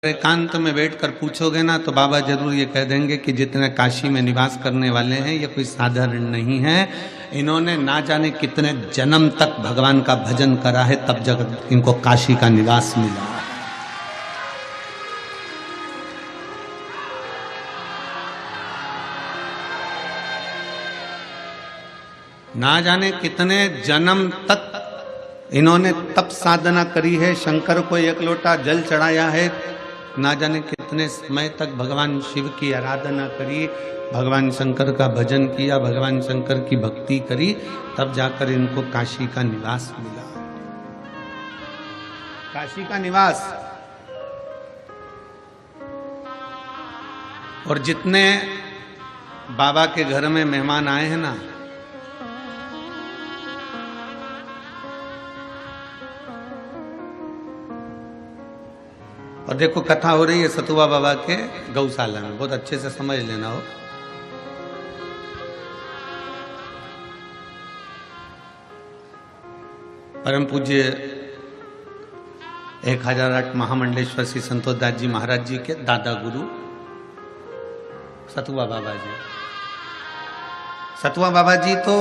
एकांत में बैठकर पूछोगे ना तो बाबा जरूर ये कह देंगे कि जितने काशी में निवास करने वाले हैं ये कोई साधारण नहीं है। इन्होंने ना जाने कितने जन्म तक भगवान का भजन करा है, तब जब इनको काशी का निवास मिला। ना जाने कितने जन्म तक इन्होंने तप साधना करी है, शंकर को एक लोटा जल चढ़ाया है, ना जाने कितने समय तक भगवान शिव की आराधना करी, भगवान शंकर का भजन किया, भगवान शंकर की भक्ति करी, तब जाकर इनको काशी का निवास मिला। काशी का निवास। और जितने बाबा के घर में मेहमान आए हैं ना, और देखो कथा हो रही है सतुआ बाबा के गौशाला में, बहुत अच्छे से समझ लेना हो। परम पूज्य 1008 महामंडलेश्वर श्री संतोष दास जी महाराज जी के दादा गुरु सतुआ बाबा जी। सतुआ बाबा जी तो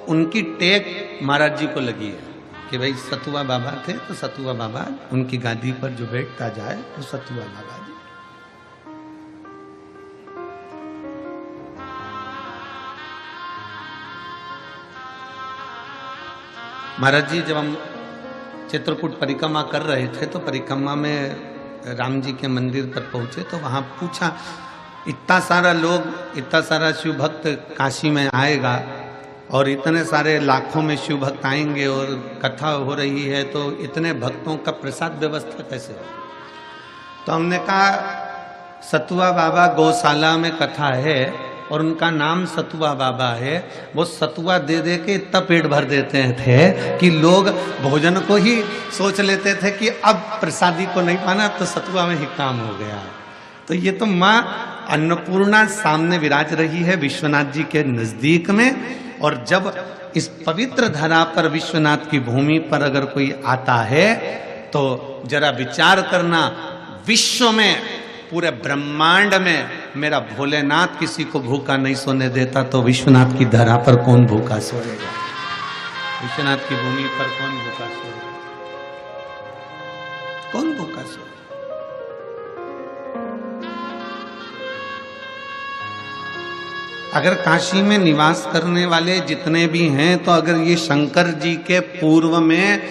उनकी टेक महाराज जी को लगी है कि भाई सतुआ बाबा थे तो सतुआ बाबा उनकी गादी पर जो बैठता जाए तो सतुआ बाबा जी। महाराज जी जब हम चित्रकूट परिक्रमा कर रहे थे तो परिक्रमा में राम जी के मंदिर पर पहुंचे तो वहां पूछा, इतना सारा लोग, इतना सारा शिव भक्त काशी में आएगा और इतने सारे लाखों में शिव भक्त आएंगे और कथा हो रही है, तो इतने भक्तों का प्रसाद व्यवस्था कैसे हो? तो हमने कहा सतुआ बाबा गौशाला में कथा है और उनका नाम सतुआ बाबा है। वो सतुआ दे दे के इतना पेट भर देते थे कि लोग भोजन को ही सोच लेते थे कि अब प्रसादी को नहीं पाना, तो सतुआ में ही काम हो गया। तो ये तो माँ अन्नपूर्णा सामने विराज रही है विश्वनाथ जी के नजदीक में। और जब इस पवित्र धरा पर विश्वनाथ की भूमि पर अगर कोई आता है तो जरा विचार करना, विश्व में पूरे ब्रह्मांड में मेरा भोलेनाथ किसी को भूखा नहीं सोने देता, तो विश्वनाथ की धरा पर कौन भूखा सोएगा? विश्वनाथ की भूमि पर कौन भूखा सोएगा? कौन भूखा सोएगा? अगर काशी में निवास करने वाले जितने भी हैं, तो अगर ये शंकर जी के पूर्व में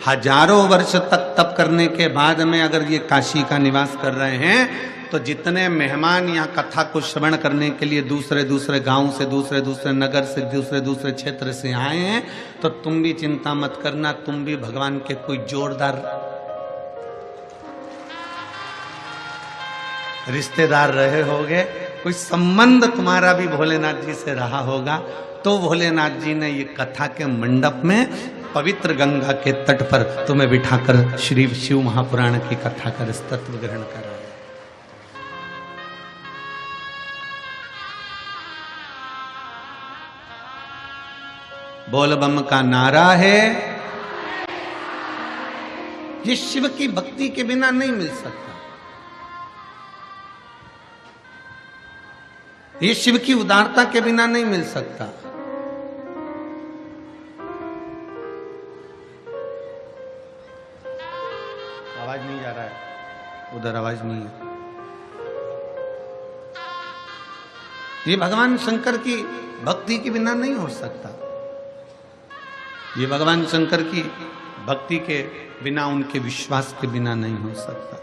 हजारों वर्ष तक तप करने के बाद में अगर ये काशी का निवास कर रहे हैं, तो जितने मेहमान यहाँ कथा को श्रवण करने के लिए दूसरे दूसरे गांव से, दूसरे दूसरे नगर से, दूसरे दूसरे क्षेत्र से आए हैं, तो तुम भी चिंता मत करना, तुम भी भगवान के कोई जोरदार रिश्तेदार रहे होगे, कोई संबंध तुम्हारा भी भोलेनाथ जी से रहा होगा। तो भोलेनाथ जी ने ये कथा के मंडप में पवित्र गंगा के तट पर तुम्हें बिठाकर श्री शिव महापुराण की कथा कर तत्व ग्रहण करा। बोल बम का नारा है, ये शिव की भक्ति के बिना नहीं मिल सकता। ये शिव की उदारता के बिना नहीं मिल सकता। आवाज नहीं जा रहा है, उधर आवाज नहीं है। ये भगवान शंकर की भक्ति के बिना नहीं हो सकता। ये भगवान शंकर की भक्ति के बिना, उनके विश्वास के बिना नहीं हो सकता।